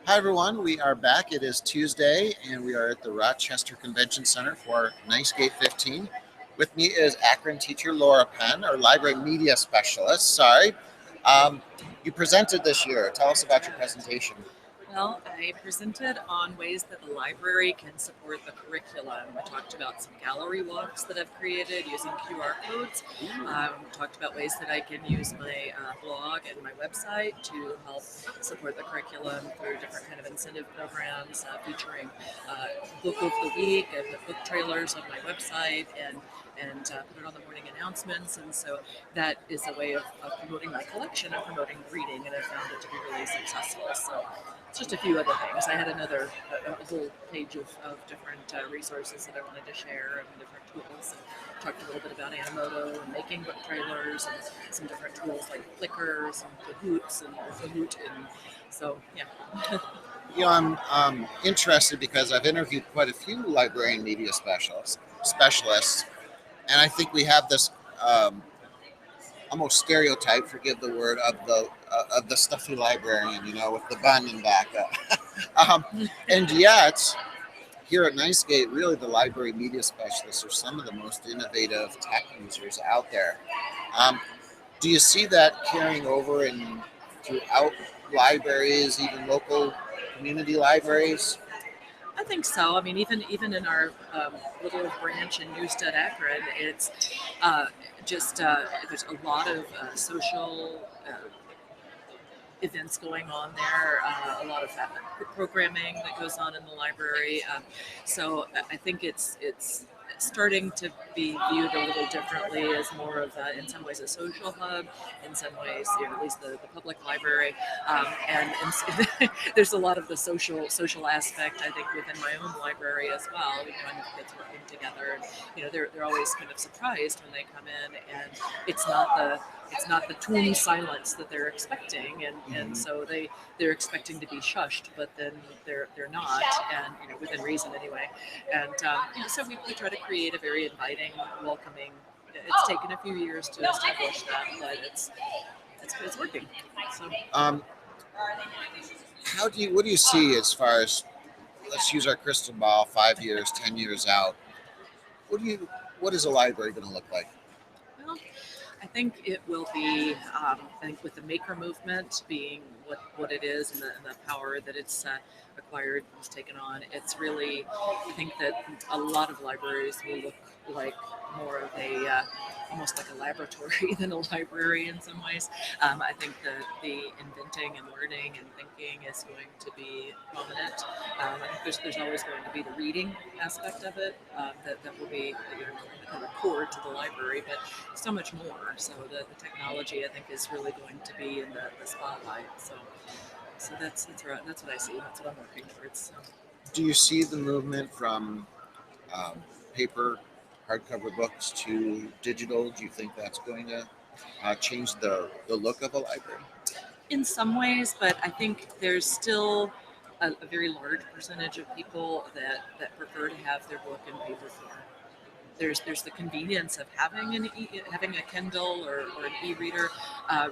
Hi, everyone. We are back. It is Tuesday, and we are at the Rochester Convention Center for Nice Gate 15. With me is Akron teacher Laura Penn, our library media specialist. Sorry. Um, you presented this year. Tell us about your presentation. Well, I presented on ways that the library can support the curriculum. I talked about some gallery walks that I've created using QR codes. Talked about ways that I can use my blog and my website to help support the curriculum through different kind of incentive programs, featuring book of the week. I put book trailers on my website and put it on the morning announcements. And so that is a way of promoting my collection and promoting reading, and I found it to be really successful. So it's just a few other things. I had a whole page of different resources that I wanted to share and different tools. And talked a little bit about Animoto and making book trailers and some different tools like Flickrs and Kahoots and Kahoot. And so, yeah. I'm interested because I've interviewed quite a few librarian media specialists, and I think we have this almost stereotype, forgive the word, of the stuffy librarian, with the bun and back up. And yet, here at Nicegate, really the library media specialists are some of the most innovative tech users out there. Um, do you see that carrying over in throughout libraries, even local community libraries? I think so. I mean, even in our little branch in Newstead, Akron, it's just there's a lot of social events going on there, a lot of programming that goes on in the library. So I think it's starting to be viewed a little differently as more of in some ways a social hub, in some ways, at least the public library, and there's a lot of the social aspect. I think within my own library as well. We kind of kids working together, and they're always kind of surprised when they come in, and it's not the it's not the tomb silence that they're expecting, and Mhm. so they're expecting to be shushed, but then they're not, and within reason anyway. And so we try to create a very inviting, welcoming. It's taken a few years to establish that, but it's working. So Um, what do you see as far as, let's use our crystal ball, 5 years, 10 years out? What do you what is a library going to look like? well, I think it will be. I think with the maker movement being what it is, and the power that it's acquired, it's taken on. It's really. I think that a lot of libraries will look like more of a almost like a laboratory than a library in some ways. I think the inventing and learning and thinking is going to be prominent. I think there's always going to be the reading aspect of it, that will be kind of core to the library, but so much more. So the technology, I think, is really going to be in the spotlight. So that's what I see. That's what I'm working towards. So. Do you see the movement from paper hardcover books to digital? Do you think that's going to change the look of a library? In some ways, but I think there's still a very large percentage of people that prefer to have their book in paper form. There's the convenience of having a Kindle or an e-reader,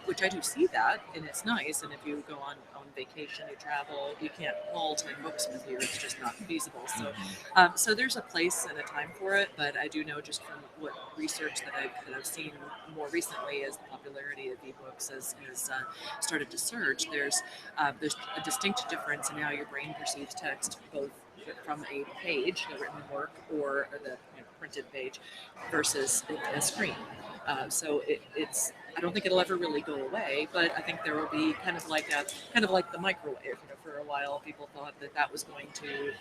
which I do see that, and it's nice. And if you go on vacation, you travel, you can't haul 10 books with you; it's just not feasible. So, Mhm. so there's a place and a time for it. But I do know just from what research that I've seen more recently, as the popularity of ebooks has started to surge, there's a distinct difference in how your brain perceives text, both from a page, the written work, or the printed page, versus a screen. So it's. I don't think it'll ever really go away, but I think there will be kind of like the microwave. For a while, people thought that was going to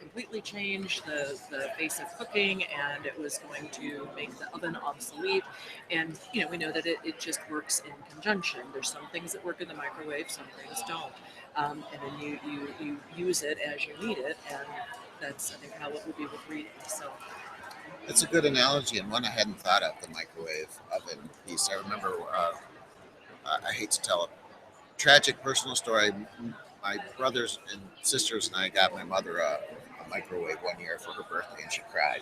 completely change the face of cooking, and it was going to make the oven obsolete. And we know that it just works in conjunction. There's some things that work in the microwave, some things don't, and then you use it as you need it, and that's, I think, how it would be with reading. So It's a good analogy and one I hadn't thought of, the microwave oven piece. I remember, I hate to tell a tragic personal story. My brothers and sisters and I got my mother a microwave one year for her birthday, and she cried.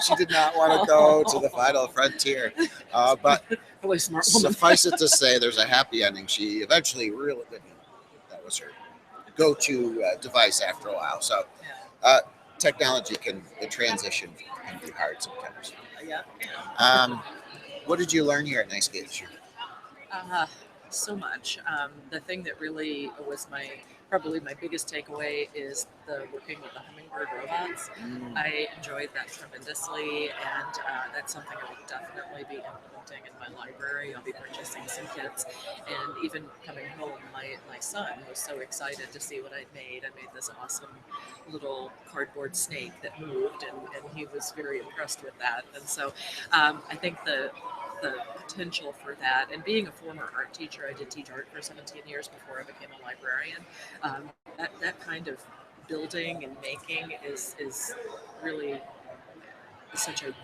She did not want to go to the final frontier. But really smart woman. suffice it to say, there's a happy ending. She eventually really, that was her go-to device after a while. So Yeah. the transition can be hard sometimes. Yeah. What did you learn here at Nice Gate this year? Uh, so much. The thing that really was probably my biggest takeaway is the working with the hummingbird robots. I enjoyed that tremendously, and that's something I will definitely be implementing in my library. I'll be purchasing some kits, and even coming home, my son was so excited to see what I'd made. I made this awesome little cardboard snake that moved, and he was very impressed with that. And so I think the potential for that, and being a former art teacher, I did teach art for 17 years before I became a librarian. That kind of building and making is really such a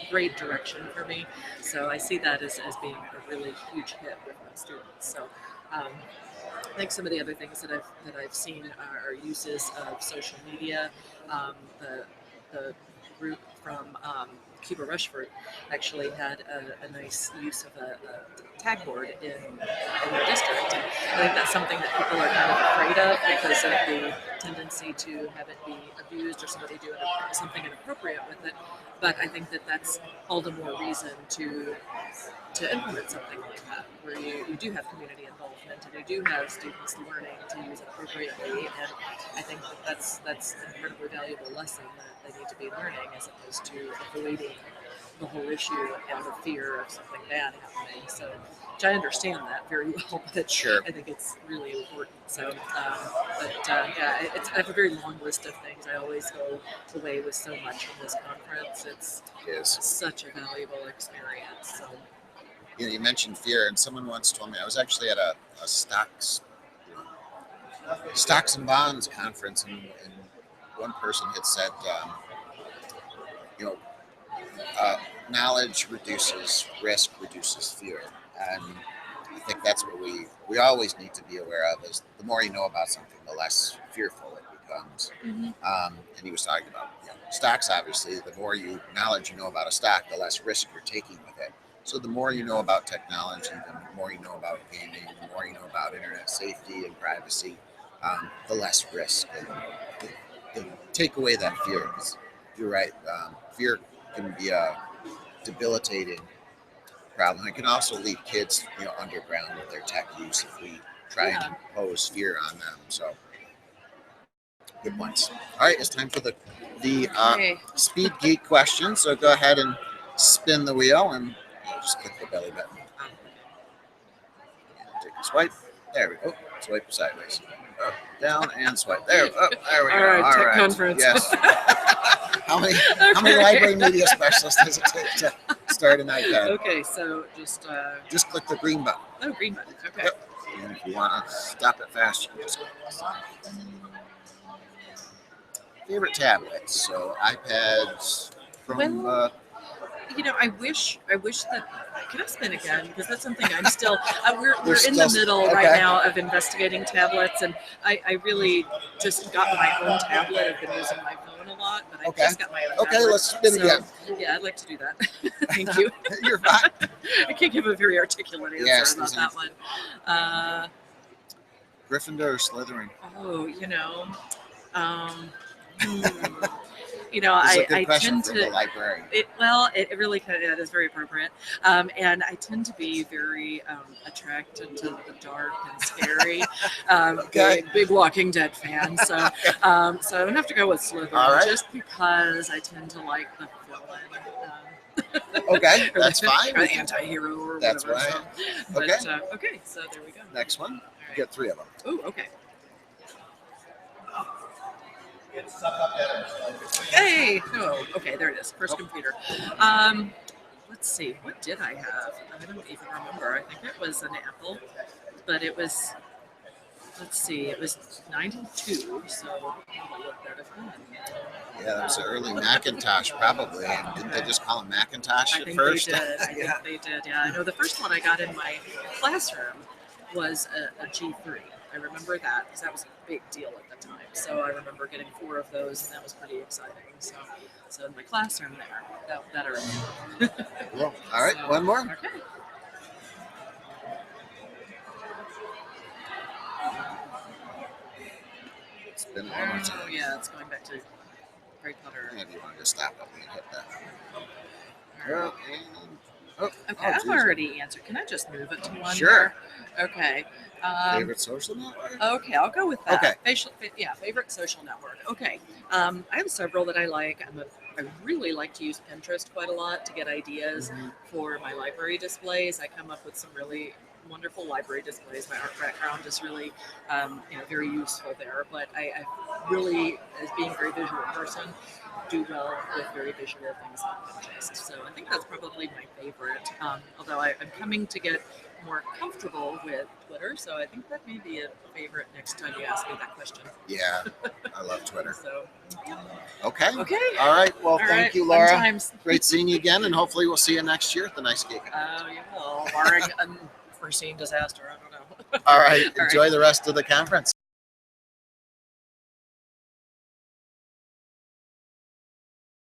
great direction for me. So I see that as being a really huge hit with my students. So I think some of the other things that I've seen are uses of social media. The group from Cuba Rushford actually had a nice use of a tag board in their district. And I think that's something that people are kind of afraid of because of the tendency to have it be abused or somebody do something inappropriate with it. But I think that that's all the more reason to implement something like that, where you do have community involvement and you do have students learning to use it appropriately. And I think that that's an incredibly valuable lesson that they need to be learning, as opposed to avoiding the whole issue and the fear of something bad happening. So, which I understand that very well, but Sure. I think it's really important. So, yeah, I have a very long list of things. I always go away with so much from this conference. It's such a valuable experience. So. You mentioned fear, and someone once told me, I was actually at a stocks and bonds conference, and one person had said, you know, knowledge reduces risk, reduces fear, and I think that's what we always need to be aware of. Is the more you know about something, the less fearful it becomes. Mm-hmm. And he was talking about stocks. Obviously, the more knowledge you know about a stock, the less risk you're taking with it. So the more you know about technology, the more you know about gaming, the more you know about internet safety and privacy, the less risk. And take away that fear, because you're right. Fear can be a debilitating problem. It can also lead kids, underground with their tech use if we try and impose fear on them. So, good points. All right, it's time for the Speed Geek question. So go ahead and spin the wheel and just click the belly button. Take a swipe. There we go. Swipe sideways. Up, down, and swipe. There we go. All right, all right. Conference. Yes. How many library media specialists does it take to start an iPad? Okay, so just click the green button. Oh, green button. Okay. Yep. And if you want to stop it fast, you can just favorite tablets. So iPads from. I wish that. Can I spin again? Because that's something I'm still. We're in the middle right now of investigating tablets, and I really just got my own tablet. I've been using my phone a lot, but I just got my own tablet. Okay, let's spin again. Yeah, I'd like to do that. Thank you. You're fine. I can't give a very articulate answer about that one. Gryffindor or Slytherin? Oh, I tend to. The librarian. It really kind of is very appropriate, and I tend to be very attracted to the dark and scary. Big Walking Dead fan, so I'm gonna have to go with Slytherin, just because I tend to like the villain. Okay, that's fine. Or the anti-hero or whatever. That's right. So, okay, so there we go. Next one. You get 3 of them. Oh, okay. Hey! Oh, okay, there it is. First computer. Let's see. What did I have? I don't even remember. I think it was an Apple, but it was. Let's see. It was 92. So what that have been? Yeah, that was an early Macintosh, probably. And didn't they just call them Macintosh at first? I think they did. Yeah, I know the first one I got in my classroom was a G3. I remember that because that was a big deal at the time. So I remember getting 4 of those, and that was pretty exciting. So in my classroom there, that I remember. Cool. All right, one more. Okay. It's been a long time. Oh, yeah, it's going back to Harry Potter. And you want to stop up and hit that. Alright. Oh, Okay, oh, I've geez. already answered. Can I just move it to one? Sure. Here? Okay. Favorite social network? Okay, I'll go with that. Okay. Favorite social network. Okay. I have several that I like. I really like to use Pinterest quite a lot to get ideas for my library displays. I come up with some really wonderful library displays. My art background is really, very useful there. But I really, as being a very visual person, do well with very visual things on Pinterest. So I think that's probably my favorite. Although I'm coming to get more comfortable with Twitter, so I think that may be a favorite next time you ask me that question. Yeah, I love Twitter. So, yeah. Okay. Okay. All right. Well, All thank right, you, fun Laura. times. Great seeing you again, and hopefully we'll see you next year at the Nice Geek. Oh, you will. Barring unforeseen disaster, I don't know. All right. All Enjoy the rest of the conference.